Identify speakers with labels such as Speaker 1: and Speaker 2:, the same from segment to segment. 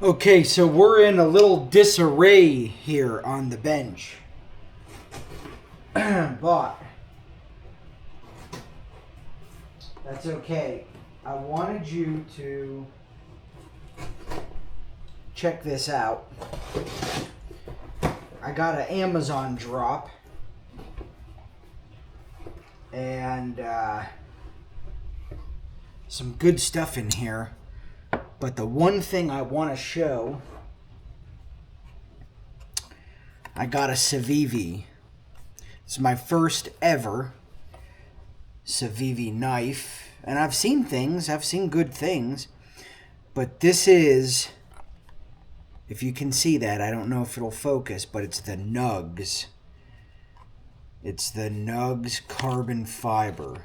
Speaker 1: Okay, so we're in a little disarray here on the bench. But that's okay. I wanted you to check this out. I got an Amazon drop and some good stuff in here. But the one thing I want to show, I got a civivi. It's my first ever civivi knife. And I've seen things, I've seen good things. But this is, if you can see that, I don't know if it'll focus, but it's the nugz. It's the nugz carbon fiber.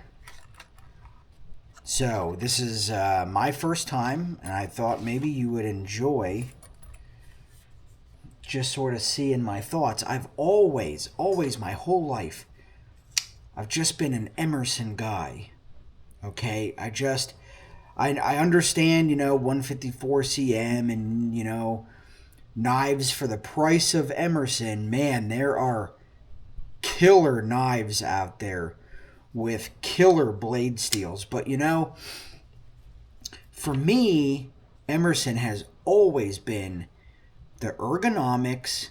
Speaker 1: So this is my first time, and I thought maybe you would enjoy just sort of seeing my thoughts. I've always my whole life, I've just been an Emerson guy. Okay, I understand, 154 cm and knives for the price of Emerson. Man, there are killer knives out there with killer blade steels. But for me, Emerson has always been the ergonomics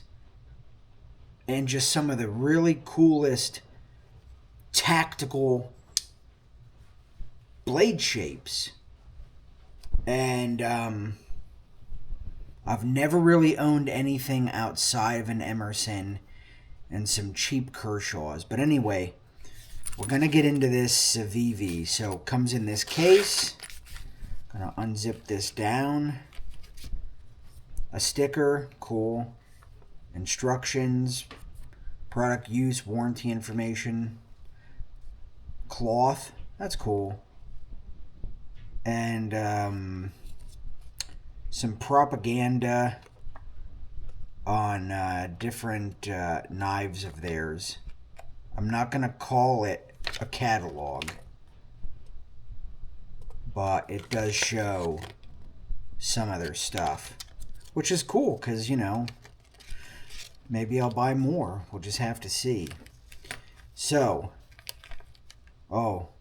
Speaker 1: and just some of the really coolest tactical blade shapes. And I've never really owned anything outside of an Emerson and some cheap Kershaws. But anyway, we're going to get into this civivi. So it comes in this case. Going to unzip this down. A sticker, cool. Instructions, product use, warranty information. Cloth, that's cool. And some propaganda on different knives of theirs. I'm not going to call it a catalog, but it does show some of their stuff, which is cool because, maybe I'll buy more. We'll just have to see. So, cool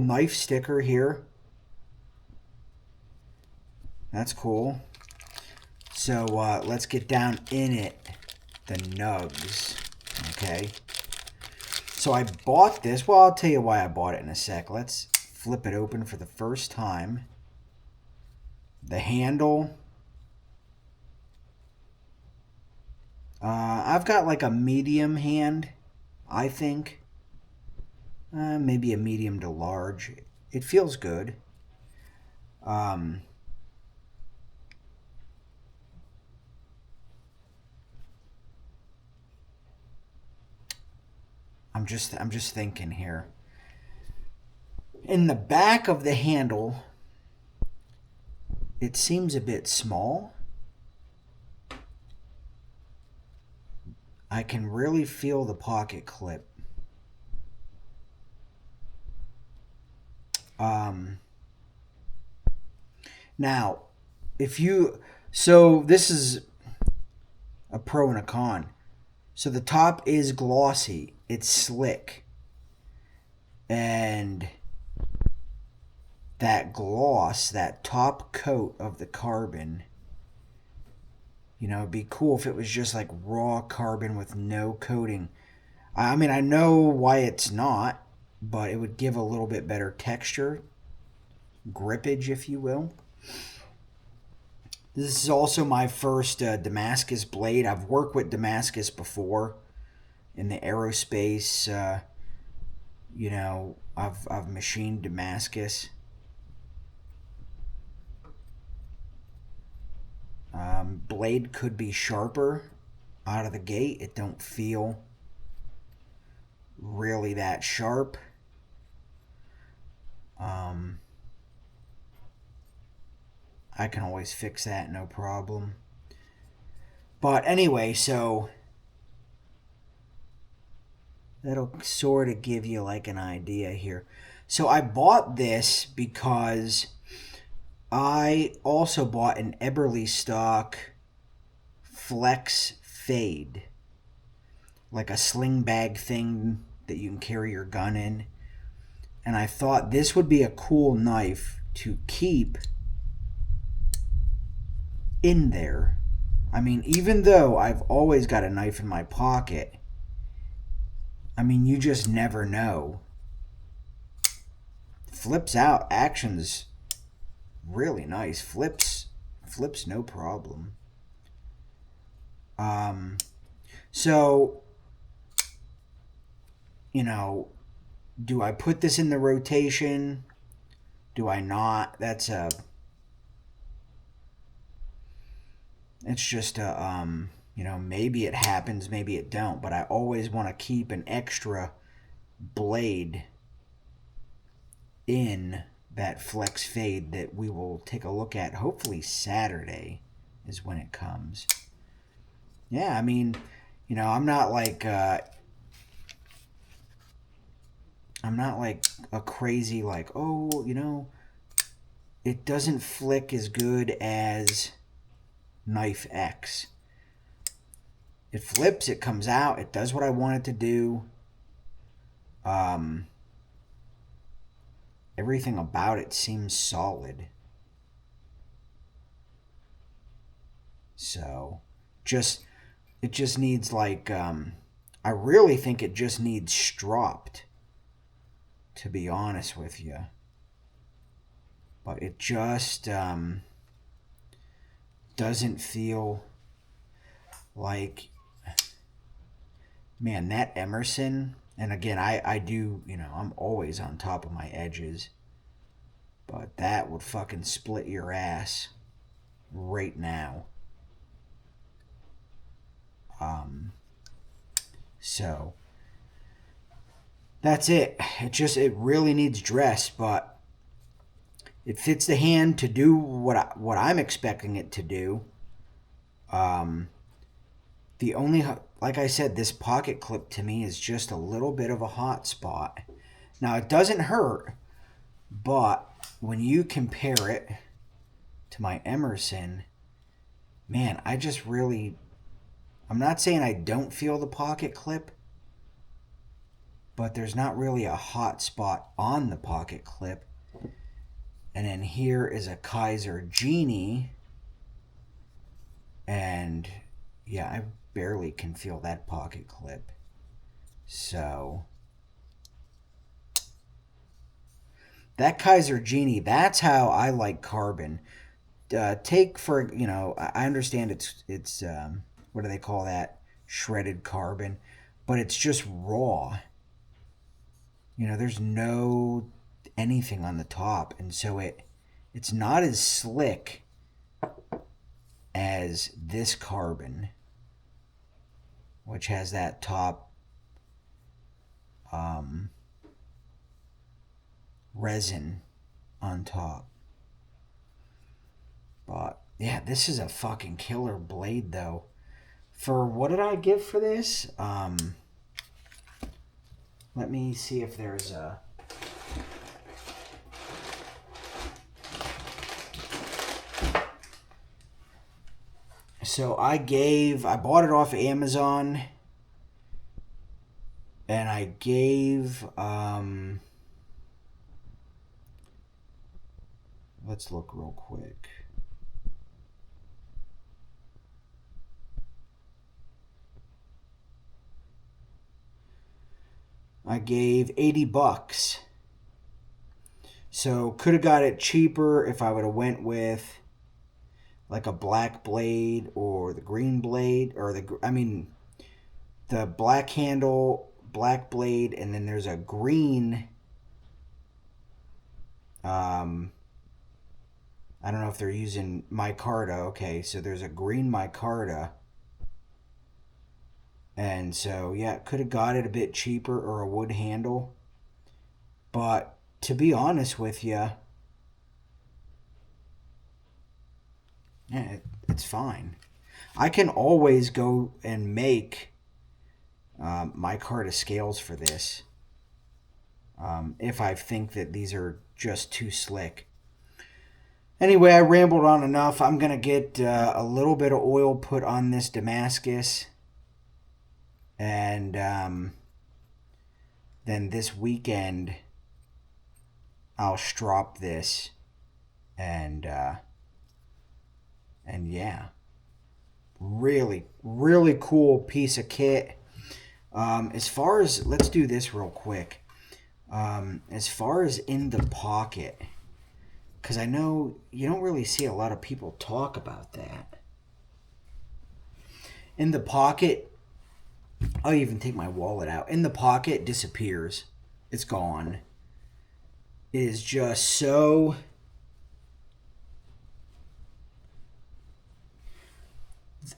Speaker 1: knife sticker here. That's cool. So, let's get down in it. The nugz. Okay. So I bought this. Well, I'll tell you why I bought it in a sec. Let's flip it open for the first time. The handle. I've got like a medium hand, I think. Maybe a medium to large. It feels good. I'm just thinking here. In the back of the handle, it seems a bit small. I can really feel the pocket clip. Now, so this is a pro and a con. So the top is glossy. It's slick. And that gloss, that top coat of the carbon, it'd be cool if it was just like raw carbon with no coating. I mean, I know why it's not, but it would give a little bit better texture, grippage, if you will. This is also my first Damascus blade. I've worked with Damascus before in the aerospace. I've machined Damascus. Blade could be sharper out of the gate. It don't feel really that sharp. I can always fix that, no problem. But anyway, so that'll sort of give you like an idea here. So I bought this because I also bought an Eberly stock flex fade, like a sling bag thing that you can carry your gun in. And I thought this would be a cool knife to keep in there. I mean, even though I've always got a knife in my pocket, I mean, you just never know. Flips out, action's really nice. Flips no problem. So, you know, do I put this in the rotation? Do I not? It's just a, maybe it happens, maybe it don't, but I always want to keep an extra blade in that flex fade that we will take a look at. Hopefully Saturday is when it comes. Yeah, I mean, I'm not like a crazy like, oh, it doesn't flick as good as Knife X. It flips, it comes out, it does what I want it to do. Everything about it seems solid. So, it just needs like, I really think it just needs stropped, to be honest with you. But it just doesn't feel like, man, that Emerson, and again, I do, I'm always on top of my edges, but that would fucking split your ass right now. So that's it. It really needs dress, but it fits the hand to do what I'm expecting it to do. The only, like I said, this pocket clip to me is just a little bit of a hot spot. Now it doesn't hurt, but when you compare it to my Emerson, man, I'm not saying I don't feel the pocket clip, but there's not really a hot spot on the pocket clip. And then here is a Kaiser Genie, and yeah, I barely can feel that pocket clip. So that Kaiser Genie, that's how I like carbon. Take for, I understand it's what do they call that? Shredded carbon, but it's just raw. There's no anything on the top, and so it's not as slick as this carbon, which has that top resin on top. But yeah, this is a fucking killer blade though. For what did I give for this? Let me see if there's a... So I bought it off of Amazon, and I gave, let's look real quick. I gave $80. So could have got it cheaper if I would have went with like a black blade or the green blade, or the black handle, black blade, and then there's a green, I don't know if they're using micarta. Okay, so there's a green micarta. And so, yeah, could have got it a bit cheaper, or a wood handle. But to be honest with you, yeah, it's fine. I can always go and make micarta scales for this if I think that these are just too slick. Anyway, I rambled on enough. I'm going to get a little bit of oil put on this Damascus. And then this weekend, I'll strop this. And yeah, really, really cool piece of kit. As far as, let's do this real quick. As far as in the pocket, because I know you don't really see a lot of people talk about that. In the pocket, I'll even take my wallet out. In the pocket, disappears. It's gone. It is just so...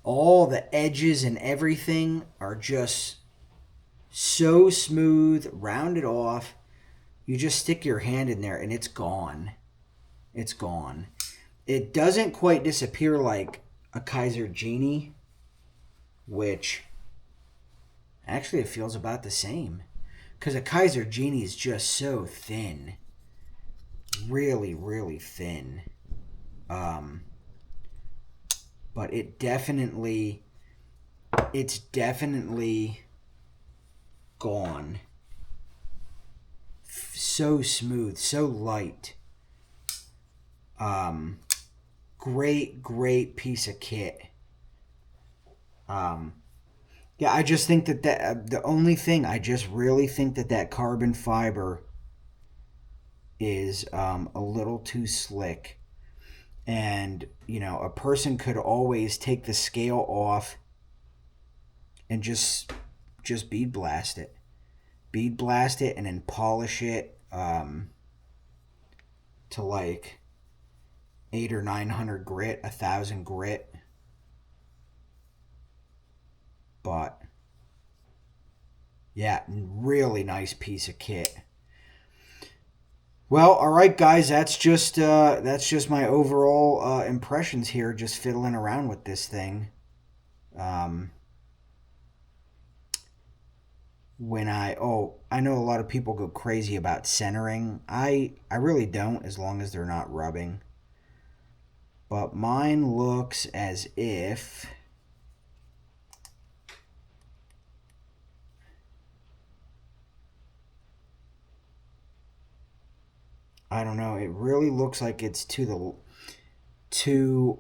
Speaker 1: all the edges and everything are just so smooth, rounded off. You just stick your hand in there and it's gone. It's gone. It doesn't quite disappear like a Kaiser Genie, which actually it feels about the same. Because a Kaiser Genie is just so thin. Really, really thin. But it's definitely gone. So smooth, so light. Great piece of kit. Yeah, I just think that the only thing, I just really think that carbon fiber is a little too slick. And, you know, a person could always take the scale off and just bead blast it. Bead blast it and then polish it to like 800 or 900 grit, 1,000 grit. But yeah, really nice piece of kit. Well, all right, guys, that's just my overall impressions here, just fiddling around with this thing. I know a lot of people go crazy about centering. I really don't, as long as they're not rubbing. But mine looks as if... I don't know. It really looks like it's to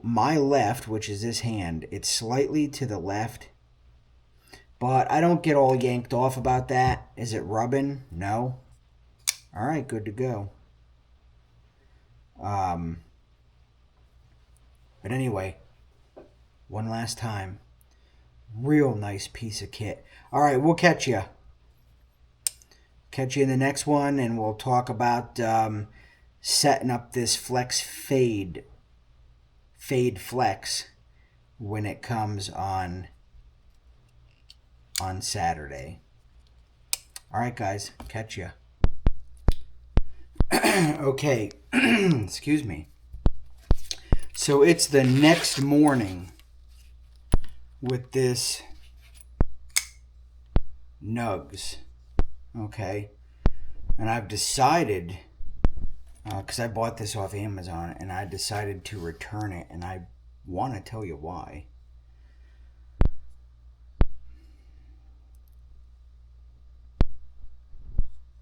Speaker 1: my left, which is this hand. It's slightly to the left. But I don't get all yanked off about that. Is it rubbing? No. All right, good to go. But anyway, one last time. Real nice piece of kit. All right, we'll catch you. Catch you in the next one, and we'll talk about setting up this flex fade flex when it comes on Saturday. All right, guys, catch ya. Okay, excuse me. So it's the next morning with this nugz. Okay, and I've decided, because I bought this off Amazon, and I decided to return it, and I want to tell you why.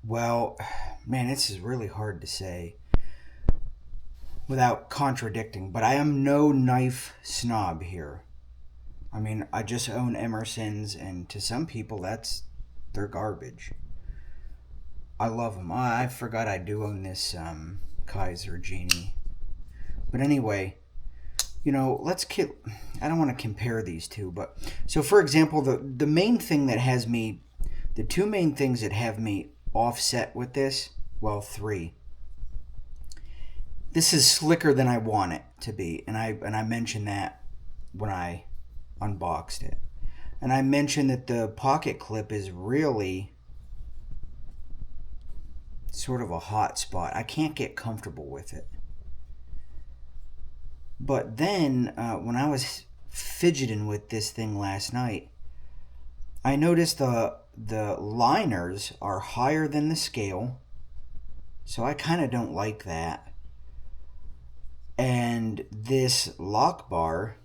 Speaker 1: Well, man, this is really hard to say without contradicting, but I am no knife snob here. I mean, I just own Emerson's, and to some people, they're garbage. I love them. I forgot I do own this Kaiser Genie. But anyway, you know, I don't want to compare these two, but so for example, the main thing that has me, the two main things that have me offset with this, well, three. This is slicker than I want it to be, and I mentioned that when I unboxed it. And I mentioned that the pocket clip is really sort of a hot spot. I can't get comfortable with it. But then when I was fidgeting with this thing last night, I noticed the liners are higher than the scale, so I kind of don't like that. And this lock bar,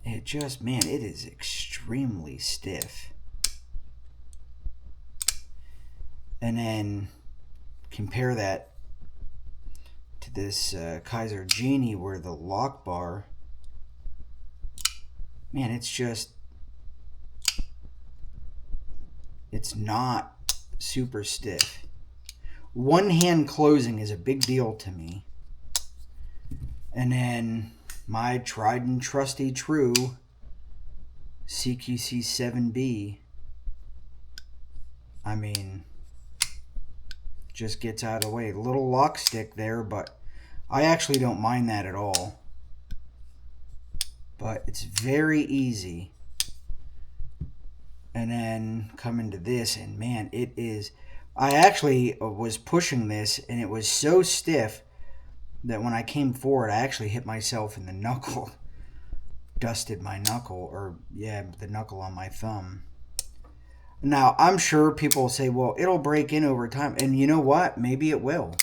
Speaker 1: it just, man, it is extremely stiff. And then compare that to this Kaiser Genie, where the lock bar, man, it's just, it's not super stiff. One hand closing is a big deal to me. And then my tried and trusty true CQC 7B, I mean, just gets out of the way. Little lock stick there, but I actually don't mind that at all. But it's very easy. And then come into this, and man, it is, I actually was pushing this, and it was so stiff that when I came forward, I actually hit myself in the knuckle. Dusted my knuckle, or yeah, the knuckle on my thumb. Now, I'm sure people will say, well, it'll break in over time. And you know what? Maybe it will.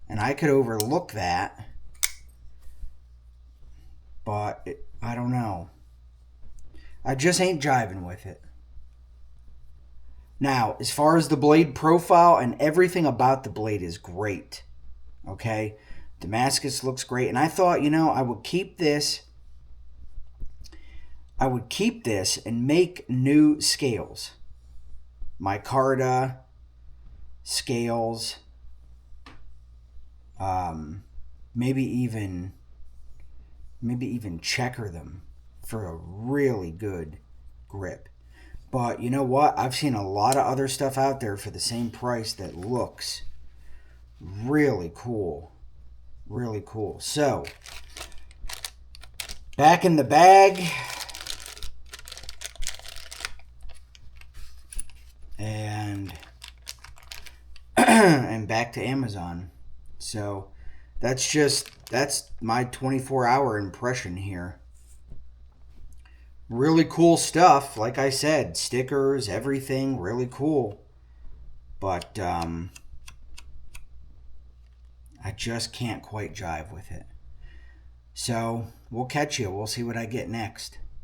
Speaker 1: And I could overlook that. But I don't know. I just ain't jiving with it. Now, as far as the blade profile, and everything about the blade is great. Okay? Damascus looks great. And I thought, you know, I would keep this. I would keep this and make new scales. Micarta scales. Maybe even checker them for a really good grip. But you know what? I've seen a lot of other stuff out there for the same price that looks really cool. Really cool. So, back in the bag. And back to Amazon. So, that's my 24-hour impression here. Really cool stuff. Like I said, stickers, everything, really cool. But I just can't quite jive with it. So we'll catch you. We'll see what I get next.